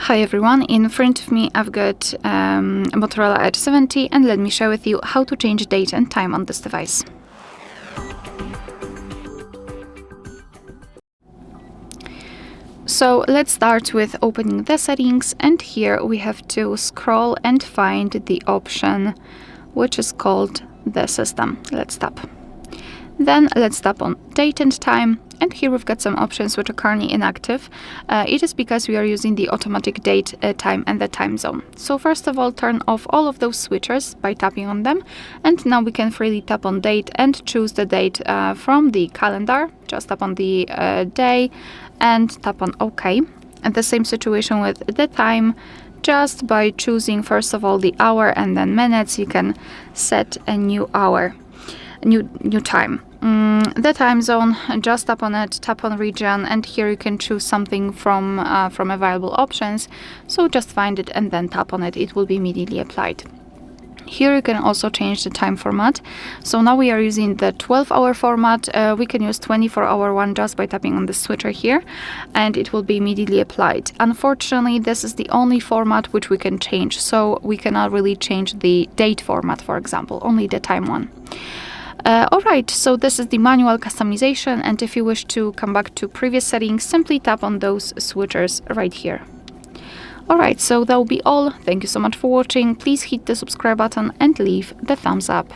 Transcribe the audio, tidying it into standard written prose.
Hi everyone, in front of me I've got a Motorola Edge 70 and let me share with you how to change date and time on this device. So let's start with opening the settings, and here we have to scroll and find the option which is called the system. Let's tap. Then let's tap on date and time, and here we've got some options which are currently inactive. It is because we are using the automatic date, time and the time zone. So first of all, turn off all of those switchers by tapping on them, and now we can freely tap on date and choose the date from the calendar. Just tap on the day and tap on OK. And the same situation with the time. Just by choosing first of all the hour and then minutes, you can set a new hour, new time. The time zone, just tap on it, tap on region, and here you can choose something from available options. So just find it and then tap on it. It will be immediately applied. Here you can also change the time format. So now we are using the 12-hour format. We can use 24-hour one just by tapping on the switcher here, and it will be immediately applied. Unfortunately, this is the only format which we can change. So we cannot really change the date format, for example, only the time one. Alright, so this is the manual customization, and if you wish to come back to previous settings, simply tap on those switchers right here. Alright, so that will be all. Thank you so much for watching. Please hit the subscribe button and leave the thumbs up.